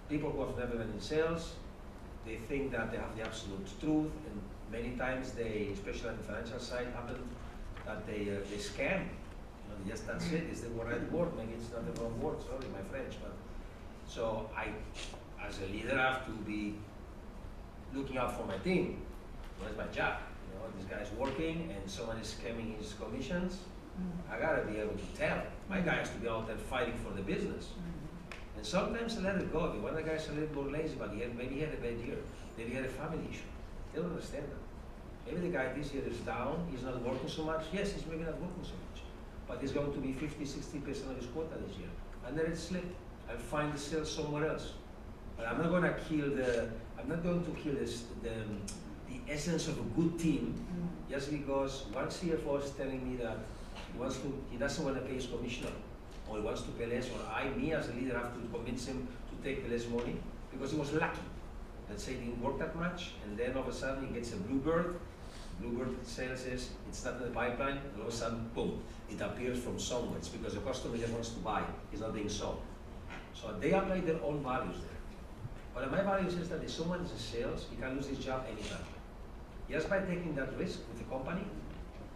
People who have never been in sales, they think that they have the absolute truth, and many times they, especially on the financial side, happen that they scam. That's it. It's the right word. Maybe it's not the wrong word. Sorry, my French. But so I, as a leader, have to be looking out for my team. That's my job. This guy's working and someone is scamming his commissions. I gotta be able to tell. My guy has to be out there fighting for the business. And sometimes I let it go. One of the guys is a little more lazy, but maybe he had a bad year. Maybe he had a family issue. They don't understand that. Maybe the guy this year is down, he's not working so much. Yes, he's maybe not working so much. But he's going to be 50–60% of his quota this year. And then it's slipped. I'll find the sales somewhere else. But I'm not going to kill the essence of a good team just because one CFO is telling me that he doesn't want to pay his commissioner, or he wants to pay less, or me as a leader have to convince him to take less money because he was lucky. Let's say it didn't work that much, and then all of a sudden he gets a bluebird. Bluebird sales says it's not in the pipeline, and all of a sudden, boom, it appears from somewhere. It's because the customer just wants to buy, it's not being sold. So they apply their own values there. But my value is that if someone is in sales, he can lose his job anytime. Just by taking that risk with the company,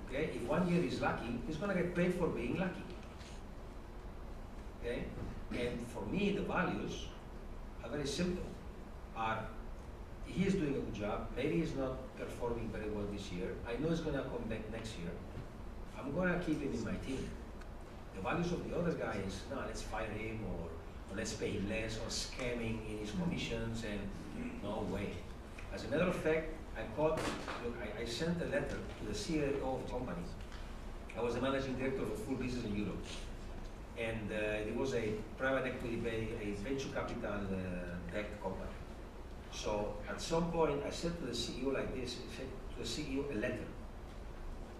okay, if 1 year is lucky, he's going to get paid for being lucky. Okay? And for me, the values are very simple. He is doing a good job. Maybe he's not performing very well this year. I know he's going to come back next year. I'm going to keep him in my team. The values of the other guy is, no, let's fire him, or or let's pay him less, or scamming in his commissions, and no way. As a matter of fact, I sent a letter to the CEO of the company. I was the managing director of a full business in Europe. And it was a private equity, a venture capital backed company. So at some point, I said to the CEO like this, I said to the CEO a letter.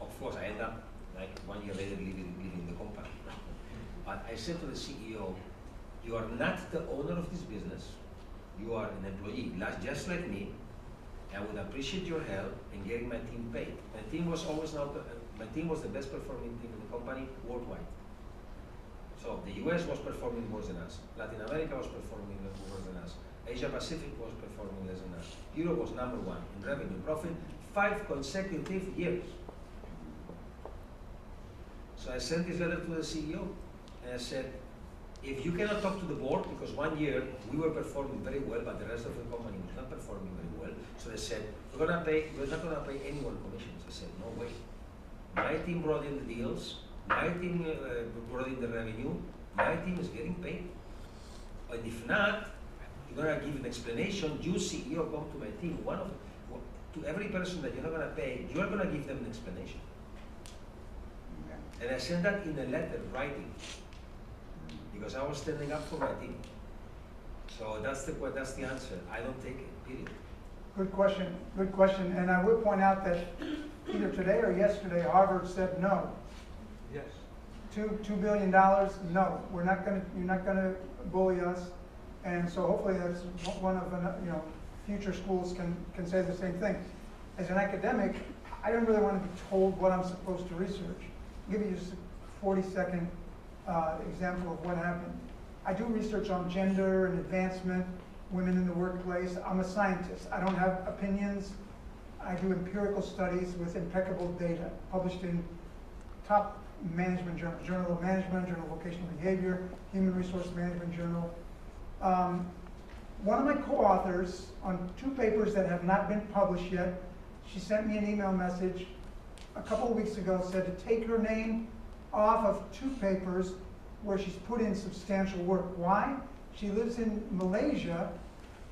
Of course, I ended up like 1 year later leaving the company. But I said to the CEO, you are not the owner of this business. You are an employee, just like me. I would appreciate your help in getting my team paid. My team was my team was the best performing team in the company worldwide. So the US was performing worse than us. Latin America was performing worse than us. Asia Pacific was performing less than us. Europe was #1 in revenue, profit, 5 consecutive years. So I sent this letter to the CEO, and I said, if you cannot talk to the board, because 1 year we were performing very well, but the rest of the company was not performing very well. So they said, we're not gonna pay anyone commissions. I said, no way. My team brought in the deals, my team brought in the revenue, my team is getting paid. And if not, you're gonna give an explanation. You CEO come to my team, to every person that you're not gonna pay, you are gonna give them an explanation. And I sent that in a letter, writing, because I was standing up for my team. So that's the answer. I don't take it, period. Good question. And I would point out that either today or yesterday, Harvard said no. Yes. $2 billion, no. You're not gonna bully us. And so hopefully that's one of the, future schools can say the same thing. As an academic, I don't really want to be told what I'm supposed to research. I'll give you just a 40-second example of what happened. I do research on gender and advancement, women in the workplace. I'm a scientist. I don't have opinions. I do empirical studies with impeccable data published in top management journals, Journal of Management, Journal of Vocational Behavior, Human Resource Management Journal. One of my co-authors on 2 papers that have not been published yet, she sent me an email message a couple of weeks ago, said to take her name off of 2 papers where she's put in substantial work. Why? She lives in Malaysia.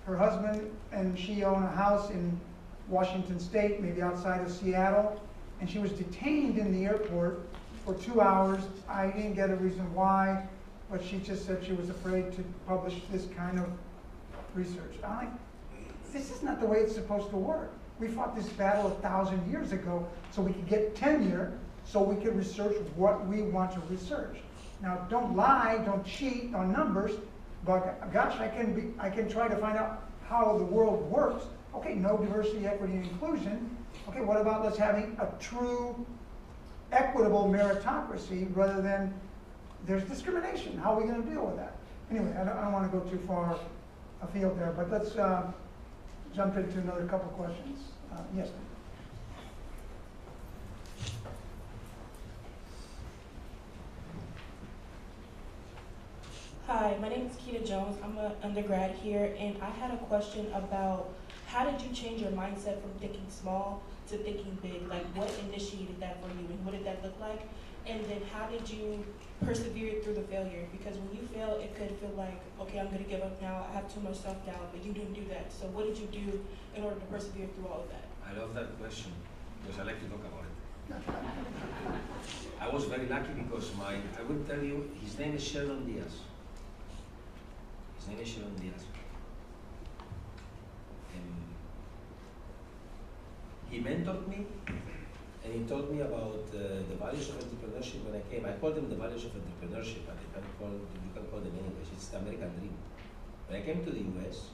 Her husband and she own a house in Washington State, maybe outside of Seattle, and she was detained in the airport for 2 hours. I didn't get a reason why, but she just said she was afraid to publish this kind of research. I'm like, this is not the way it's supposed to work. We fought this battle 1,000 years ago so we could get tenure, so we could research what we want to research. Now, don't lie, don't cheat on numbers, but gosh, I can try to find out how the world works. Okay, no diversity, equity, and inclusion. Okay, what about us having a true equitable meritocracy rather than there's discrimination? How are we going to deal with that? Anyway, I don't want to go too far afield there, but let's jump into another couple questions. Yes. Hi, my name is Keita Jones. I'm an undergrad here, and I had a question about how did you change your mindset from thinking small to thinking big? Like, what initiated that for you, and what did that look like? And then how did you persevere through the failure? Because when you fail, it could feel like, okay, I'm going to give up now. I have too much self-doubt, but you didn't do that. So what did you do in order to persevere through all of that? I love that question because I like to talk about it. I was very lucky because I will tell you, his name is Sheldon Diaz. His name is Sheldon Diaz. He mentored me, and he taught me about the values of entrepreneurship when I came. I call them the values of entrepreneurship, but you can call them anyways. It's the American dream. When I came to the US,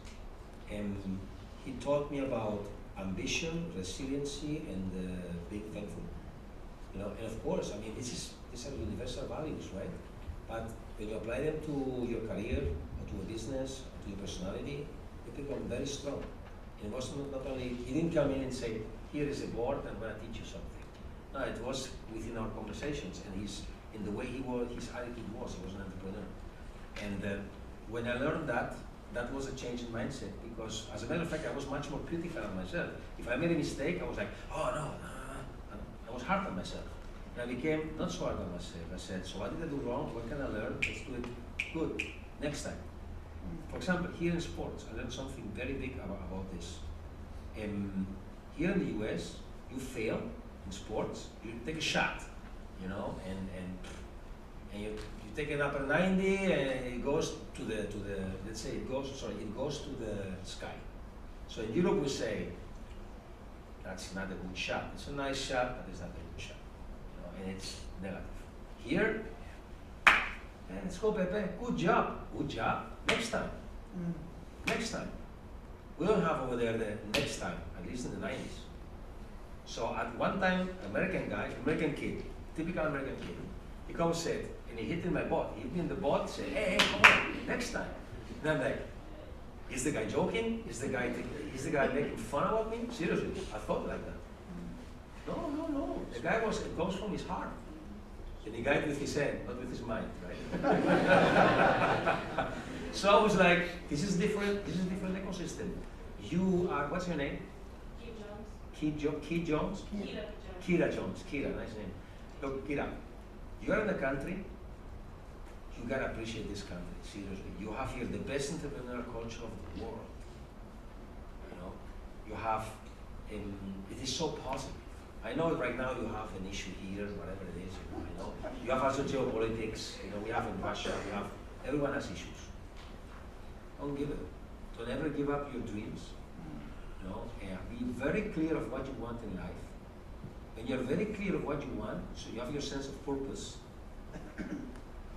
he taught me about ambition, resiliency, and being thankful. And of course, I mean, these are universal values, right? But when you apply them to your career, or to a business, or to your personality, they become very strong. And it was not only, he didn't come in and say, here is a board, I'm going to teach you something. No, it was within our conversations, and in the way he was, his attitude was, he was an entrepreneur. And when I learned that, that was a change in mindset, because as a matter of fact, I was much more critical of myself. If I made a mistake, I was like, oh no. I was hard on myself. And I became not so hard on myself. I said, so what did I do wrong? What can I learn? Let's do it good next time. For example, here in sports, I learned something very big about this. Here in the US, you fail in sports, you take a shot, you know, and you take an upper 90 and it goes to the let's say it goes to the sky. So in Europe we say that's not a good shot. It's a nice shot, but it's not a good shot. You know, and it's negative. Here, let's go, Pepe. Good job. Good job. Next time. Next time. We don't have over there the next time, at least in the 90s. So at one time, American kid, typical American kid, he comes said, and he hit in my butt. He hit me in the butt, said, hey, come on, next time. And I'm like, is the guy joking? Is the guy making fun about me? Seriously, I thought like that. No. The guy it goes from his heart. And the guy with his head, not with his mind, right? So I was like, this is different ecosystem. You are, what's your name? Keith Jones? Kira Jones. Kira, nice name. Look, Kira, you are in the country, you gotta appreciate this country, seriously. You have here the best entrepreneurial culture of the world. You know, you have, it is so positive. I know right now you have an issue here, whatever it is, you know. You have also geopolitics, you know, we have in Russia, everyone has issues. Don't give it. Don't ever give up your dreams. You know, and be very clear of what you want in life. When you're very clear of what you want, so you have your sense of purpose,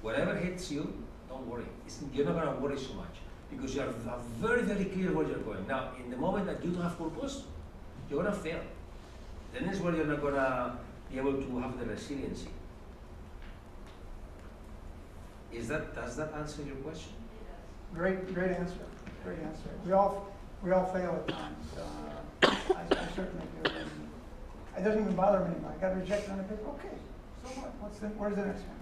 whatever hits you, don't worry. You're not going to worry so much because you are very, very clear where you're going. Now, in the moment that you don't have purpose, you're going to fail. Then is where you're not going to be able to have the resiliency. Does that answer your question? Great answer. Great answer. We all fail at times. I certainly do. And it doesn't even bother me anymore. I got rejected on the paper. Okay, so what? Where's the next one?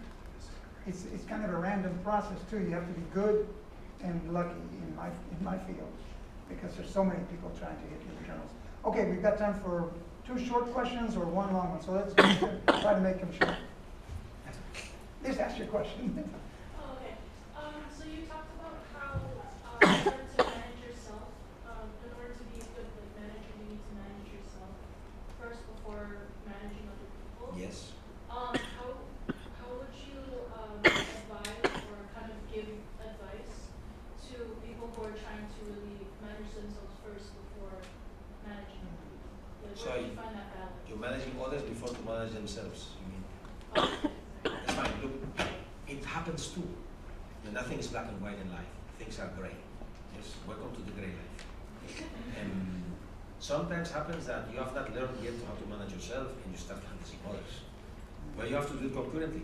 It's kind of a random process too. You have to be good and lucky in my field because there's so many people trying to hit your journals. Okay, we've got time for 2 short questions or 1 long one. So let's try to make them short. Just ask your question. Oh, okay. So you talked about how in order to manage yourself, in order to be a good manager, you need to manage yourself first before managing other people. Yes. How would you advise or kind of give advice to people who are trying to really manage themselves first before managing other people? Like, So where do you find that balance? You're managing others before to manage themselves, you mean? Okay. That's fine. Look, it happens too. And nothing is black and white in life. Things are gray. Yes, welcome to the gray life. And sometimes happens that you have not learned yet how to manage yourself and you start managing others. But you have to do it concurrently.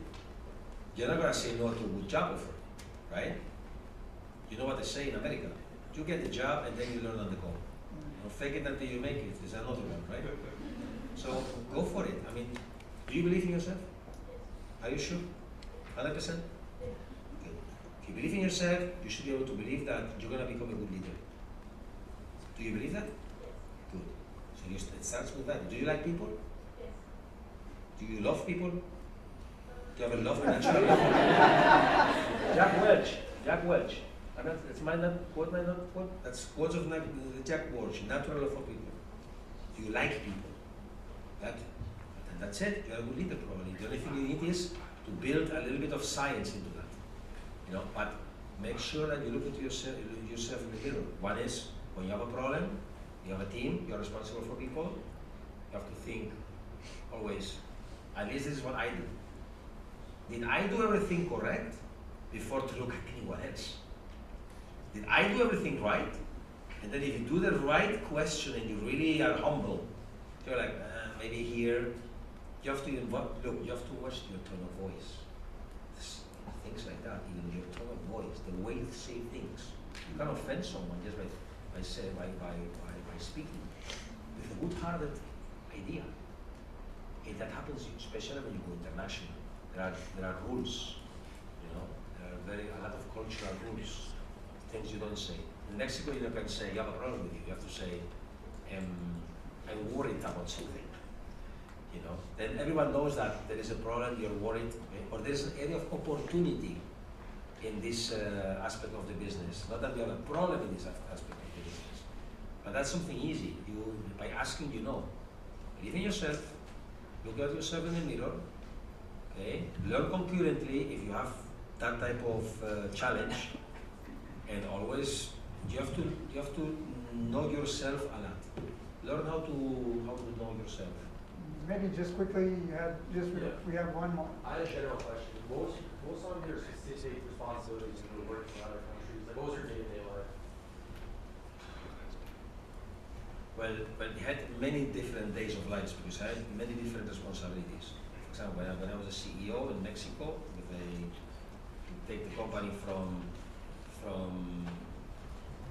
You're not going to say no to a good job offer, right? You know what they say in America? You get the job and then you learn on the go. You know, fake it until you make it. There's another one, right? So go for it. I mean, do you believe in yourself? Are you sure? 100%? Good. If you believe in yourself, you should be able to believe that you're going to become a good leader. Do you believe that? Good. So it starts with that. Do you like people? Yes. Do you love people? Do you have a love natural love? Jack Welch. That's my quote. That's quotes of Jack Welch. Natural love for people. Do you like people? And that's it. You're a good leader probably. The only thing you need is to build a little bit of science into that. You know, but make sure that you look at yourself in the mirror. One is when you have a problem, you have a team, you're responsible for people. You have to think always. At least this is what I do. Did I do everything correct before to look at anyone else? Did I do everything right? And then if you do the right question and you really are humble, you're like, maybe here, you have to you have to watch your tone of voice. Things like that, even your tone of voice, the way you say things. You can offend someone just by speaking with a good-hearted idea. And that happens especially when you go international. There are rules, you know. There are a lot of cultural rules, things you don't say. In Mexico, you can say you have a problem with you. You have to say, I'm worried about something. You know, then everyone knows that there is a problem, you're worried, or there's an area of opportunity in this aspect of the business. Not that we have a problem in this aspect of the business, but that's something easy. You, by asking, you know. Believe in yourself, look at yourself in the mirror, okay? Learn concurrently if you have that type of challenge, and always you have to know yourself a lot. Learn how to know yourself. Maybe just quickly, we have one more. I had a general question. What was some of your specific responsibilities when you were working in other countries? Like, what was your day-to-day life? Well, we had many different days of life because I had many different responsibilities. For example, when I was a CEO in Mexico, take the company from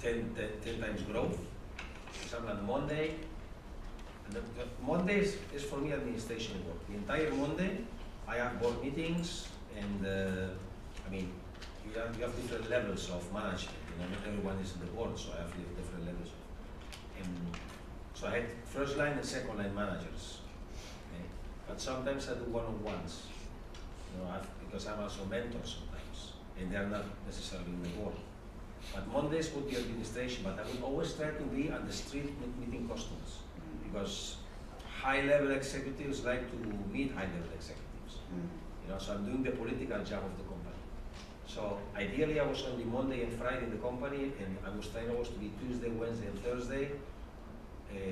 10 times growth. For example, on Monday, and Monday is for me administration work. The entire Monday, I have board meetings, and I mean, you have different levels of management. You know, not everyone is in the board, so I have different levels. So I had first line and second line managers. Okay? But sometimes I do one-on-ones. You know, because I'm also mentor sometimes, and they are not necessarily in the board. But Mondays would be administration, but I would always try to be on the street meeting customers, because high-level executives like to meet high-level executives. You know, so I'm doing the political job of the company. So ideally, I was only Monday and Friday in the company, and I was trying always to be Tuesday, Wednesday, and Thursday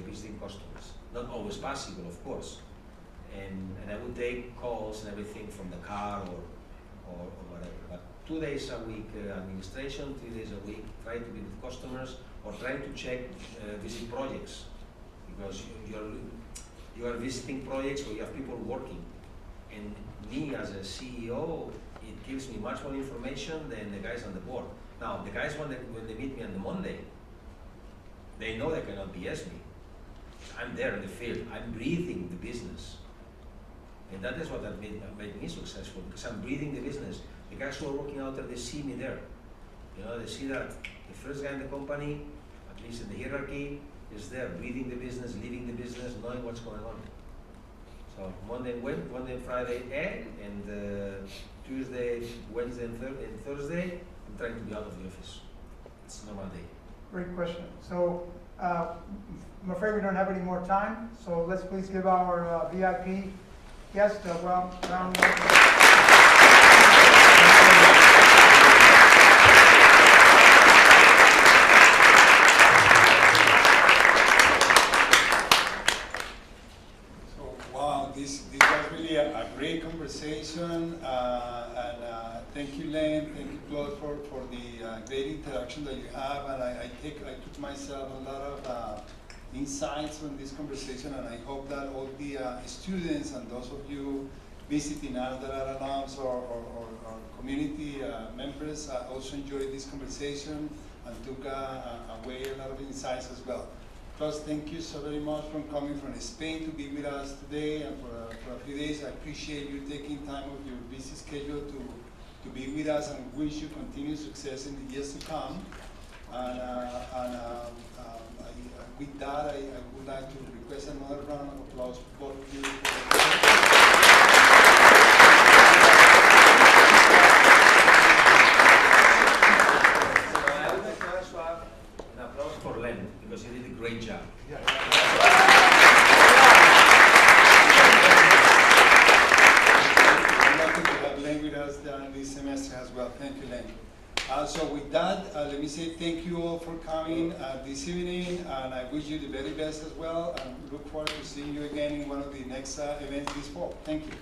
visiting customers. Not always possible, of course. And I would take calls and everything from the car or whatever. But 2 days a week administration, 3 days a week try to be with customers or trying to check visit projects, because you are visiting projects where you have people working. And me as a CEO, it gives me much more information than the guys on the board. Now, the guys when they meet me on the Monday, they know they cannot BS me. I'm there in the field. I'm breathing the business. And that is what made me successful, because I'm breathing the business. The guys who are working out there, they see me there. You know, they see that the first guy in the company, at least in the hierarchy, is there, breathing the business, living the business, knowing what's going on. So Monday and Friday, and Tuesday, Wednesday, and Thursday, I'm trying to be out of the office. It's a normal day. Great question. So I'm afraid we don't have any more time, so let's please give our VIP guest a round of applause. This was really a great conversation, and thank you, Len, thank you, Claude, for the great interaction that you have, and I took myself a lot of insights from this conversation, and I hope that all the students and those of you visiting us that are alums or community members also enjoyed this conversation and took away a lot of insights as well. Klaus, thank you so very much for coming from Spain to be with us today and for a few days. I appreciate you taking time of your busy schedule to be with us, and wish you continued success in the years to come. With that, I would like to request another round of applause for both of you. An applause for Len, because he did a great job. I'm lucky to have Len with us this semester as well. Thank you, Len. So with that, let me say thank you all for coming this evening, and I wish you the very best as well, and look forward to seeing you again in one of the next events this fall. Thank you.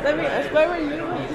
Let me ask, where were you?